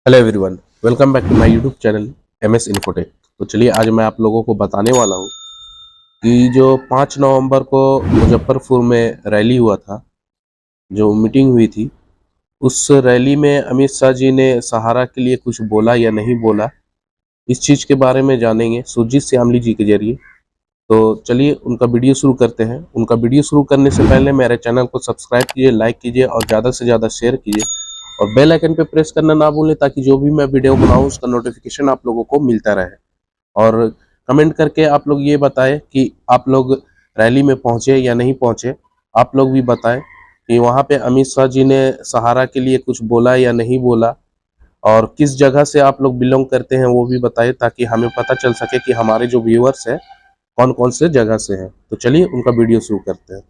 Hello everyone, welcome back to my YouTube channel MS Infotech. तो चलिए आज मैं आप लोगों को बताने वाला हूँ कि जो 5 नवंबर को मुजफ्फरपुर में रैली हुआ था, जो मीटिंग हुई थी, उस रैली में अमित शाह जी ने सहारा के लिए कुछ बोला या नहीं बोला, इस चीज़ के बारे में जानेंगे सुरजीत श्यामली जी के जरिए। तो चलिए उनका वीडियो शुरू करते हैं। उनका वीडियो शुरू करने से पहले मेरे चैनल को सब्सक्राइब कीजिए, लाइक कीजिए और ज़्यादा से ज़्यादा शेयर कीजिए और बेल आइकन पे प्रेस करना ना भूलें ताकि जो भी मैं वीडियो बनाऊं उसका नोटिफिकेशन आप लोगों को मिलता रहे। और कमेंट करके आप लोग ये बताएं कि आप लोग रैली में पहुंचे या नहीं पहुंचे। आप लोग भी बताएं कि वहां पे अमित शाह जी ने सहारा के लिए कुछ बोला या नहीं बोला, और किस जगह से आप लोग बिलोंग करते हैं वो भी बताएं ताकि हमें पता चल सके कि हमारे जो व्यूअर्स हैं कौन कौन से जगह से हैं। तो चलिए उनका वीडियो शुरू करते हैं।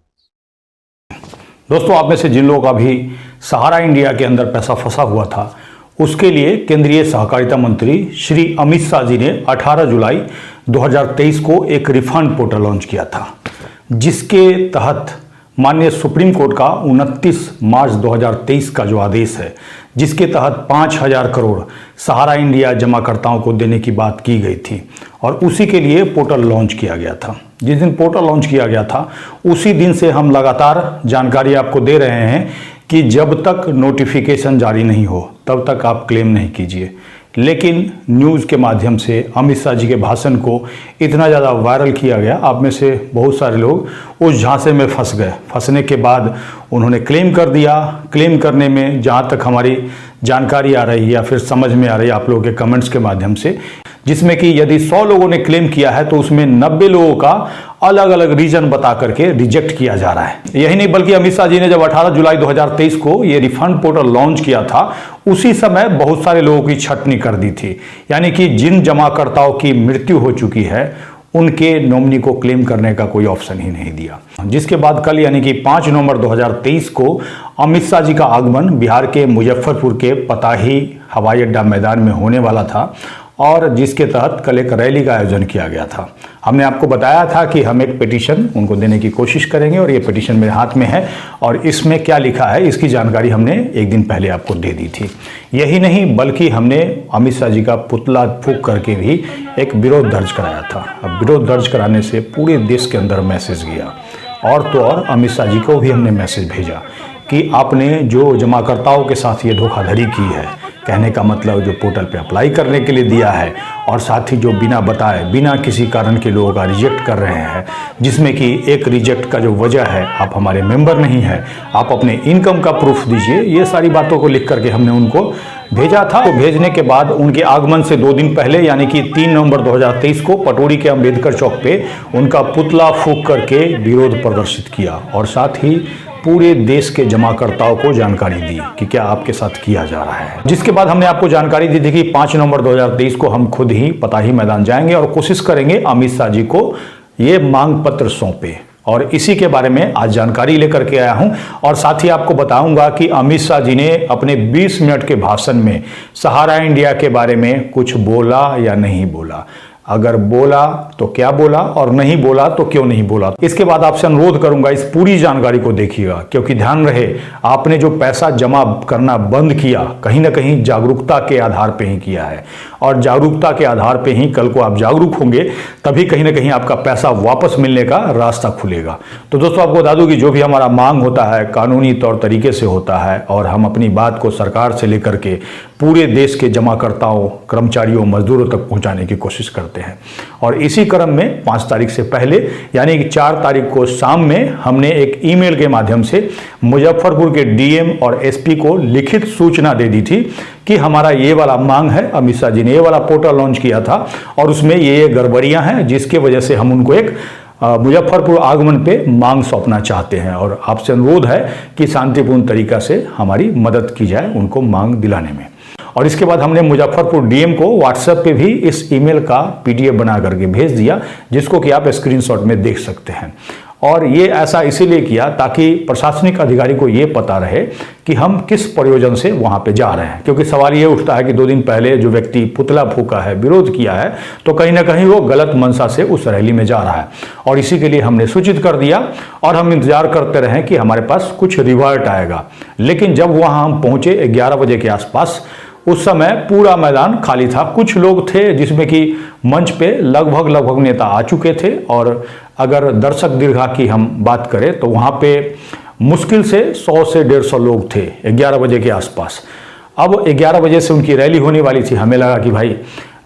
दोस्तों, आप में से जिन लोगों का भी सहारा इंडिया के अंदर पैसा फंसा हुआ था, उसके लिए केंद्रीय सहकारिता मंत्री श्री अमित शाह जी ने 18 जुलाई 2023 को एक रिफंड पोर्टल लॉन्च किया था, जिसके तहत माननीय सुप्रीम कोर्ट का 29 मार्च 2023 का जो आदेश है, जिसके तहत 5,000 करोड़ सहारा इंडिया जमाकर्ताओं को देने की बात की गई थी और उसी के लिए पोर्टल लॉन्च किया गया था। जिस दिन पोर्टल लॉन्च किया गया था उसी दिन से हम लगातार जानकारी आपको दे रहे हैं कि जब तक नोटिफिकेशन जारी नहीं हो तब तक आप क्लेम नहीं कीजिए। लेकिन न्यूज़ के माध्यम से अमित शाह जी के भाषण को इतना ज़्यादा वायरल किया गया, आप में से बहुत सारे लोग उस झांसे में फंस गए। फंसने के बाद उन्होंने क्लेम कर दिया। क्लेम करने में जहाँ तक हमारी जानकारी आ रही है या फिर समझ में आ रही है आप लोगों के कमेंट्स के माध्यम से, जिसमें कि यदि 100 लोगों ने क्लेम किया है तो उसमें 90 लोगों का अलग अलग रीजन बता करके रिजेक्ट किया जा रहा है। यही नहीं बल्कि अमित शाह जी ने जब 18 जुलाई 2023 को ये रिफंड पोर्टल लॉन्च किया था, उसी समय बहुत सारे लोगों की छटनी कर दी थी। यानी कि जिन जमाकर्ताओं की मृत्यु हो चुकी है उनके नॉमिनी को क्लेम करने का कोई ऑप्शन ही नहीं दिया। जिसके बाद कल यानी कि 5 नवंबर 2023 को अमित शाह जी का आगमन बिहार के मुजफ्फरपुर के पताही हवाई अड्डा मैदान में होने वाला था और जिसके तहत कल एक रैली का आयोजन किया गया था। हमने आपको बताया था कि हम एक पिटीशन उनको देने की कोशिश करेंगे और ये पिटीशन मेरे हाथ में है और इसमें क्या लिखा है इसकी जानकारी हमने एक दिन पहले आपको दे दी थी। यही नहीं बल्कि हमने अमित शाह जी का पुतला फूंक करके भी एक विरोध दर्ज कराया था। अब विरोध दर्ज कराने से पूरे देश के अंदर मैसेज गया और तो और अमित शाह जी को भी हमने मैसेज भेजा कि आपने जो जमाकर्ताओं के साथ ये धोखाधड़ी की है, कहने का मतलब जो पोर्टल पे अप्लाई करने के लिए दिया है और साथ ही जो बिना बताए बिना किसी कारण के लोगों का रिजेक्ट कर रहे हैं, जिसमें कि एक रिजेक्ट का जो वजह है आप हमारे मेंबर नहीं है, आप अपने इनकम का प्रूफ दीजिए। ये सारी बातों को लिख करके हमने उनको भेजा था। तो भेजने के बाद उनके आगमन से 2 दिन पहले यानी कि 3 नवंबर 2023 को पटोरी के अम्बेडकर चौक पे उनका पुतला फूंक करके विरोध प्रदर्शित किया और साथ ही पूरे देश के जमाकर्ताओं को जानकारी दी कि क्या आपके साथ किया जा रहा है। जिसके बाद हमने आपको जानकारी दी थी कि 5 नवंबर 2023 को हम खुद ही पताही मैदान जाएंगे और कोशिश करेंगे अमित शाह जी को ये मांग पत्र सौंपे, और इसी के बारे में आज जानकारी लेकर के आया हूं। और साथ ही आपको बताऊंगा कि अमित शाह जी ने अपने 20 मिनट के भाषण में सहारा इंडिया के बारे में कुछ बोला या नहीं बोला, अगर बोला तो क्या बोला और नहीं बोला तो क्यों नहीं बोला। इसके बाद आपसे अनुरोध करूंगा इस पूरी जानकारी को देखिएगा, क्योंकि ध्यान रहे आपने जो पैसा जमा करना बंद किया कहीं ना कहीं जागरूकता के आधार पे ही किया है और जागरूकता के आधार पे ही कल को आप जागरूक होंगे तभी कहीं ना कहीं आपका पैसा वापस मिलने का रास्ता खुलेगा। तो दोस्तों, आपको बता दूं कि जो भी हमारा मांग होता है कानूनी तौर तरीके से होता है और हम अपनी बात को सरकार से लेकर के पूरे देश के जमाकर्ताओं, कर्मचारियों, मजदूरों तक पहुंचाने की कोशिश करते हैं। और इसी क्रम में 5 तारीख से पहले यानी कि 4 तारीख को शाम में हमने एक ईमेल के माध्यम से मुजफ्फरपुर के डीएम और एसपी को लिखित सूचना दे दी थी कि हमारा ये वाला मांग है। अमित शाह जी ने ये वाला पोर्टल लॉन्च किया था और उसमें ये गड़बड़ियां हैं जिसके वजह से हम उनको एक मुजफ्फरपुर आगमन पे मांग सौंपना चाहते हैं और आपसे अनुरोध है कि शांतिपूर्ण तरीका से हमारी मदद की जाए उनको मांग दिलाने में। और इसके बाद हमने मुजफ्फरपुर डीएम को व्हाट्सएप पे भी इस ईमेल का पीडीएफ बना करके भेज दिया, जिसको कि आप स्क्रीनशॉट में देख सकते हैं। और ये ऐसा इसीलिए किया ताकि प्रशासनिक अधिकारी को ये पता रहे कि हम किस प्रयोजन से वहां पे जा रहे हैं, क्योंकि सवाल ये उठता है कि 2 दिन पहले जो व्यक्ति पुतला फूंका है, विरोध किया है, तो कहीं ना कहीं वो गलत मंशा से उस रैली में जा रहा है और इसी के लिए हमने सूचित कर दिया और हम इंतजार करते रहे कि हमारे पास कुछ रिवर्ट आएगा। लेकिन जब वहां हम पहुंचे 11 बजे के आसपास, उस समय पूरा मैदान खाली था। कुछ लोग थे जिसमें कि मंच पे लगभग नेता आ चुके थे, और अगर दर्शक दीर्घा की हम बात करें तो वहाँ पे मुश्किल से 100 से 150 लोग थे 11 बजे के आसपास। अब 11 बजे से उनकी रैली होने वाली थी। हमें लगा कि भाई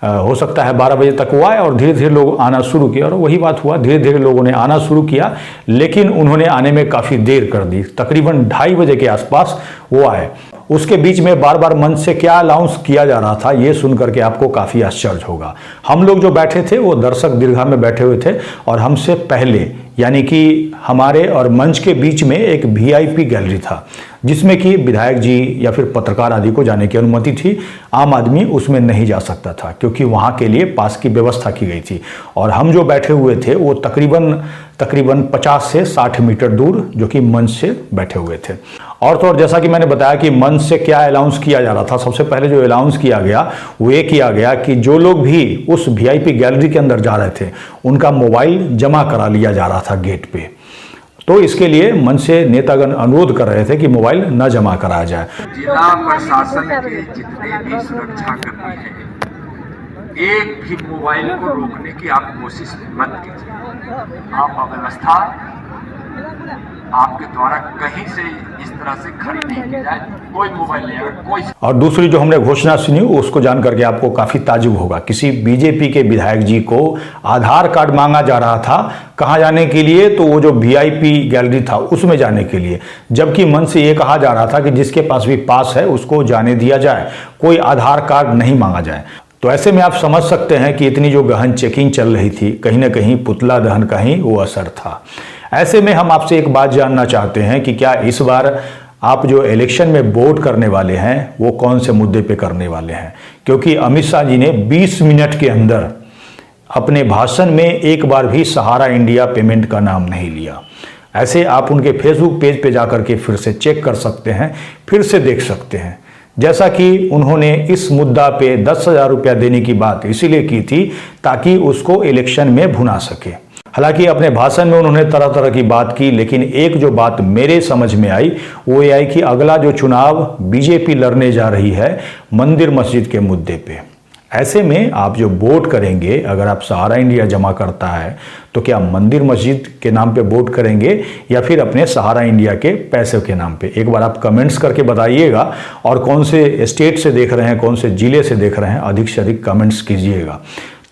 हो सकता है 12 बजे तक वो आए, और धीरे धीरे लोग आना शुरू किया, और वही बात हुआ। धीरे धीरे लोगों ने आना शुरू किया, लेकिन उन्होंने आने में काफ़ी देर कर दी। तकरीबन 2:30 बजे के आसपास वो आए। उसके बीच में बार बार मंच से क्या अनाउंस किया जा रहा था, ये सुन करके आपको काफ़ी आश्चर्य होगा। हम लोग जो बैठे थे वो दर्शक दीर्घा में बैठे हुए थे, और हमसे पहले यानी कि हमारे और मंच के बीच में एक VIP गैलरी था, जिसमें कि विधायक जी या फिर पत्रकार आदि को जाने की अनुमति थी। आम आदमी उसमें नहीं जा सकता था, क्योंकि वहाँ के लिए पास की व्यवस्था की गई थी। और हम जो बैठे हुए थे वो तकरीबन 50 से 60 मीटर दूर, जो कि मंच से बैठे हुए थे। और तो और जैसा कि मैंने बताया कि मंच से क्या अनाउंस किया जा रहा था, सबसे पहले जो अनाउंस किया गया वो ये किया गया कि जो लोग भी उस VIP गैलरी के अंदर जा रहे थे, उनका मोबाइल जमा करा लिया जा रहा था गेट पे। तो इसके लिए मंच से नेतागण अनुरोध कर रहे थे कि मोबाइल न जमा कराया जाए। जिला प्रशासन के जितने भी सुरक्षा कर्मी हैं, एक भी मोबाइल को रोकने की आप कोशिश मत कीजिए। आप अव्यवस्था आपके द्वारा कहीं से इस तरह से खड़ी नहीं की जाए। कोई मोबाइल नहीं, अगर कोई। और दूसरी जो हमने घोषणा सुनी उसको जान करके आपको काफी ताज्जुब होगा। किसी BJP के विधायक जी को आधार कार्ड मांगा जा रहा था, कहाँ जाने के लिए, तो वो जो VIP गैलरी था उसमें जाने के लिए। जबकि मन से ये कहा जा रहा था कि जिसके पास भी पास है उसको जाने दिया जाए, कोई आधार कार्ड नहीं मांगा जाए। तो ऐसे में आप समझ सकते हैं कि इतनी जो गहन चेकिंग चल रही थी, कहीं ना कहीं पुतला दहन का ही वो असर था। ऐसे में हम आपसे एक बात जानना चाहते हैं कि क्या इस बार आप जो इलेक्शन में वोट करने वाले हैं वो कौन से मुद्दे पे करने वाले हैं? क्योंकि अमित शाह जी ने 20 मिनट के अंदर अपने भाषण में एक बार भी सहारा इंडिया पेमेंट का नाम नहीं लिया। ऐसे आप उनके फेसबुक पेज पे जाकर के फिर से चेक कर सकते हैं, फिर से देख सकते हैं। जैसा कि उन्होंने इस मुद्दा पे 10,000 रुपया देने की बात इसीलिए की थी ताकि उसको इलेक्शन में भुना सके। हालांकि अपने भाषण में उन्होंने तरह तरह की बात की, लेकिन एक जो बात मेरे समझ में आई वो ये आई कि अगला जो चुनाव BJP लड़ने जा रही है मंदिर मस्जिद के मुद्दे पे। ऐसे में आप जो वोट करेंगे, अगर आप सहारा इंडिया जमा करता है तो क्या मंदिर मस्जिद के नाम पे वोट करेंगे या फिर अपने सहारा इंडिया के पैसे के नाम पे? एक बार आप कमेंट्स करके बताइएगा, और कौन से स्टेट से देख रहे हैं, कौन से जिले से देख रहे हैं, अधिक से अधिक कमेंट्स कीजिएगा,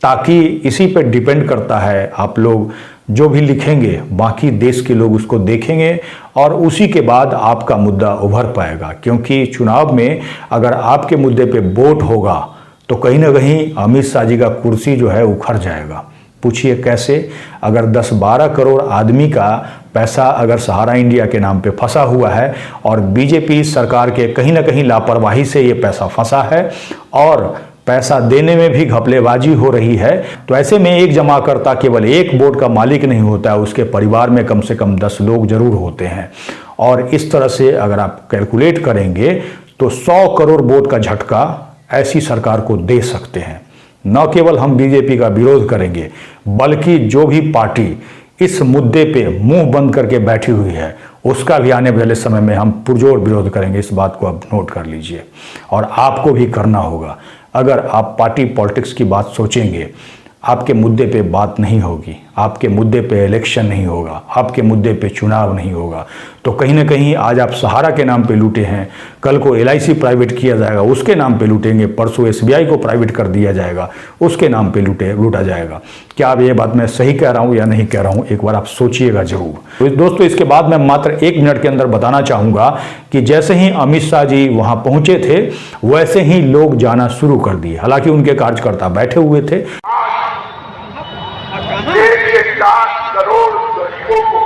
ताकि इसी पे डिपेंड करता है आप लोग जो भी लिखेंगे, बाकी देश के लोग उसको देखेंगे और उसी के बाद आपका मुद्दा उभर पाएगा। क्योंकि चुनाव में अगर आपके मुद्दे पे वोट होगा तो कहीं ना कहीं अमित शाह जी का कुर्सी जो है उखड़ जाएगा। पूछिए कैसे? अगर 10-12 करोड़ आदमी का पैसा अगर सहारा इंडिया के नाम पे फंसा हुआ है और BJP सरकार के कहीं ना कहीं लापरवाही से ये पैसा फंसा है और पैसा देने में भी घपलेबाजी हो रही है, तो ऐसे में एक जमाकर्ता केवल एक वोट का मालिक नहीं होता है, उसके परिवार में कम से कम 10 लोग जरूर होते हैं। और इस तरह से अगर आप कैलकुलेट करेंगे तो 100 करोड़ वोट का झटका ऐसी सरकार को दे सकते हैं। न केवल हम BJP का विरोध करेंगे, बल्कि जो भी पार्टी इस मुद्दे पे मुंह बंद करके बैठी हुई है उसका भी आने वाले समय में हम पुरजोर विरोध करेंगे। इस बात को आप नोट कर लीजिए, और आपको भी करना होगा। अगर आप पार्टी पॉलिटिक्स की बात सोचेंगे, आपके मुद्दे पे बात नहीं होगी, आपके मुद्दे पे इलेक्शन नहीं होगा, आपके मुद्दे पे चुनाव नहीं होगा, तो कहीं ना कहीं आज आप सहारा के नाम पे लूटे हैं, कल को LIC प्राइवेट किया जाएगा उसके नाम पे लूटेंगे, परसों SBI को प्राइवेट कर दिया जाएगा उसके नाम पे लूटा जाएगा। क्या अब ये बात मैं सही कह रहा हूँ या नहीं कह रहा हूँ, एक बार आप सोचिएगा जरूर। तो दोस्तों, इसके बाद मैं मात्र 1 मिनट के अंदर बताना चाहूँगा कि जैसे ही अमित शाह जी वहाँ पहुँचे थे वैसे ही लोग जाना शुरू कर दिए। हालांकि उनके कार्यकर्ता बैठे हुए थे। 1,00,000 करोड़ गरीबों को,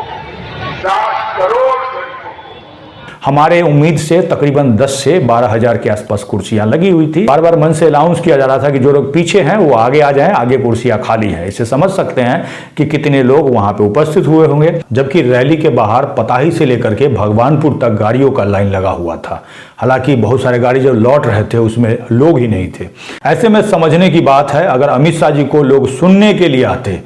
10 करोड़ गरीबों को हमारे उम्मीद से तकरीबन 10 से 12 हजार के आसपास कुर्सियां लगी हुई थी। बार बार मन से अनाउंस किया जा रहा था कि जो लोग पीछे हैं वो आगे आ जाएं, आगे कुर्सियां खाली हैं। इसे समझ सकते हैं कि कितने लोग वहां पे उपस्थित हुए होंगे। जबकि रैली के बाहर पताही से लेकर के भगवानपुर तक गाड़ियों का लाइन लगा हुआ था। हालांकि बहुत सारे गाड़ी जो लौट रहे थे उसमें लोग ही नहीं थे। ऐसे में समझने की बात है, अगर अमित शाह जी को लोग सुनने के लिए आते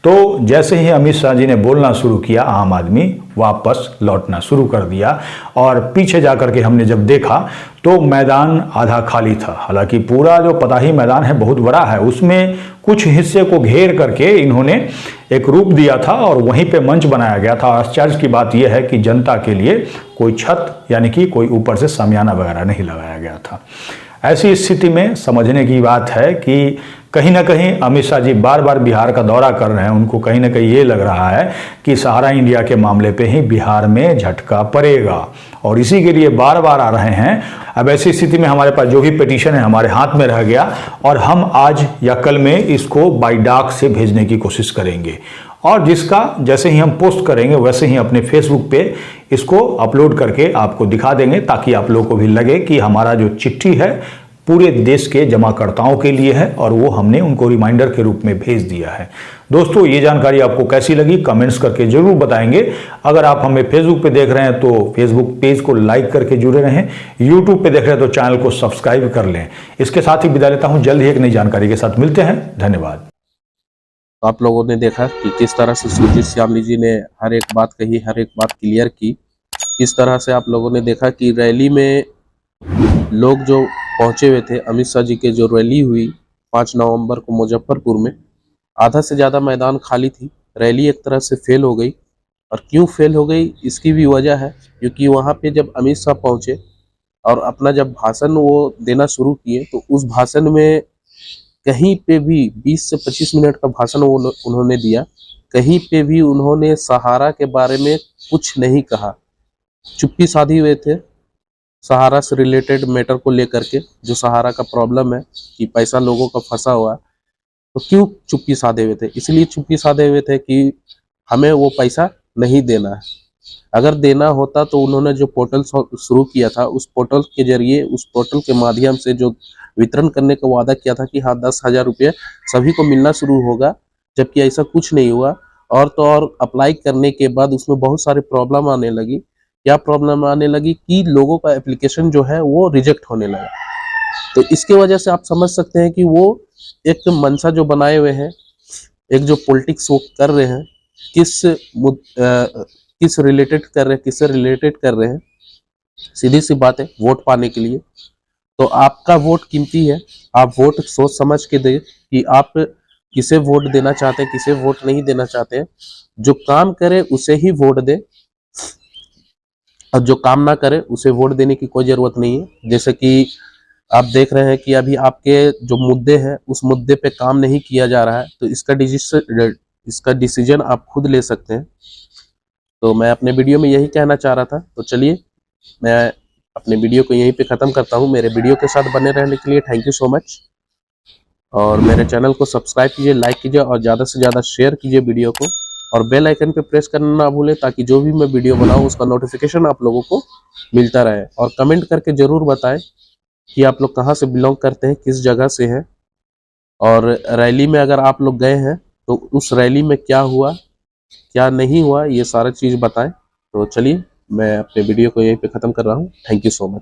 तो जैसे ही अमित शाह जी ने बोलना शुरू किया, आम आदमी वापस लौटना शुरू कर दिया और पीछे जाकर के हमने जब देखा तो मैदान आधा खाली था। हालांकि पूरा जो पताही मैदान है बहुत बड़ा है, उसमें कुछ हिस्से को घेर करके इन्होंने एक रूप दिया था और वहीं पे मंच बनाया गया था। आश्चर्य की बात यह है कि जनता के लिए कोई छत यानी कि कोई ऊपर से शामियाना वगैरह नहीं लगाया गया था। ऐसी स्थिति में समझने की बात है कि कहीं ना कहीं अमित शाह जी बार बार बिहार का दौरा कर रहे हैं। उनको कहीं ना कहीं ये लग रहा है कि सहारा इंडिया के मामले पे ही बिहार में झटका पड़ेगा और इसी के लिए बार बार आ रहे हैं। अब ऐसी स्थिति में हमारे पास जो भी पिटीशन है हमारे हाथ में रह गया और हम आज या कल में इसको बाई डाक से भेजने की कोशिश करेंगे और जिसका जैसे ही हम पोस्ट करेंगे वैसे ही अपने फेसबुक पे इसको अपलोड करके आपको दिखा देंगे, ताकि आप लोगों को भी लगे कि हमारा जो चिट्ठी है पूरे देश के जमाकर्ताओं के लिए है और वो हमने उनको रिमाइंडर के रूप में भेज दिया है। दोस्तों, ये जानकारी आपको कैसी लगी कमेंट्स करके जरूर बताएंगे। अगर आप हमें फेसबुक पे देख रहे हैं तो फेसबुक पेज को लाइक करके जुड़े रहें, यूट्यूब पे देख रहे हैं तो चैनल को सब्सक्राइब कर लें। इसके साथ ही विदा लेता हूं, जल्द ही एक नई जानकारी के साथ मिलते हैं। धन्यवाद। आप लोगों ने देखा कि किस तरह से सुजीत श्यामली जी ने हर एक बात कही, हर एक बात क्लियर की। किस तरह से आप लोगों ने देखा कि रैली में लोग जो पहुंचे हुए थे, अमित शाह जी के जो रैली हुई 5 नवंबर को मुजफ्फरपुर में, आधा से ज़्यादा मैदान खाली थी। रैली एक तरह से फेल हो गई और क्यों फेल हो गई इसकी भी वजह है, क्योंकि वहाँ पे जब अमित शाह पहुँचे और अपना जब भाषण वो देना शुरू किए तो उस भाषण में कहीं पे भी 20 से 25 मिनट का भाषण उन्होंने दिया, कहीं पे भी उन्होंने सहारा के बारे में कुछ नहीं कहा। चुप्पी साधी हुए थे सहारा से रिलेटेड मैटर को लेकर के, जो सहारा का प्रॉब्लम है कि पैसा लोगों का फंसा हुआ है। तो क्यों चुप्पी साधे हुए थे? इसलिए चुप्पी साधे हुए थे कि हमें वो पैसा नहीं देना है। अगर देना होता तो उन्होंने जो पोर्टल शुरू किया था, उस पोर्टल के जरिए, उस पोर्टल के माध्यम से जो वितरण करने का वादा किया था कि हाँ 10,000 रुपये सभी को मिलना शुरू होगा, जबकि ऐसा कुछ नहीं हुआ। और तो और अप्लाई करने के बाद उसमें बहुत सारे प्रॉब्लम आने लगी। क्या प्रॉब्लम आने लगी कि लोगों का एप्लीकेशन जो है वो रिजेक्ट होने लगा। तो इसके वजह से आप समझ सकते हैं कि वो एक मंशा जो बनाए हुए हैं, एक जो पॉलिटिक्स वो कर रहे हैं, किस रिलेटेड कर रहे हैं, किससे रिलेटेड कर रहे हैं। सीधी सी बात है, वोट पाने के लिए। तो आपका वोट कीमती है, आप वोट सोच समझ के दें कि आप किसे वोट देना चाहते हैं, किसे वोट नहीं देना चाहते हैं। जो काम करे उसे ही वोट दे और जो काम ना करे उसे वोट देने की कोई जरूरत नहीं है। जैसे कि आप देख रहे हैं कि अभी आपके जो मुद्दे हैं उस मुद्दे पे काम नहीं किया जा रहा है, तो इसका डिसीजन आप खुद ले सकते हैं। तो मैं अपने वीडियो में यही कहना चाह रहा था। तो चलिए मैं अपने वीडियो को यहीं पे ख़त्म करता हूँ। मेरे वीडियो के साथ बने रहने के लिए थैंक यू सो मच। और मेरे चैनल को सब्सक्राइब कीजिए, लाइक कीजिए और ज़्यादा से ज़्यादा शेयर कीजिए वीडियो को, और बेल आइकन पे प्रेस करना ना भूलें, ताकि जो भी मैं वीडियो बनाऊँ उसका नोटिफिकेशन आप लोगों को मिलता रहे। और कमेंट करके ज़रूर बताएं कि आप लोग कहाँ से बिलोंग करते हैं, किस जगह से हैं, और रैली में अगर आप लोग गए हैं तो उस रैली में क्या हुआ क्या नहीं हुआ, ये सारा चीज़ बताएं। तो चलिए मैं अपने वीडियो को यहीं पे ख़त्म कर रहा हूँ। Thank you so much.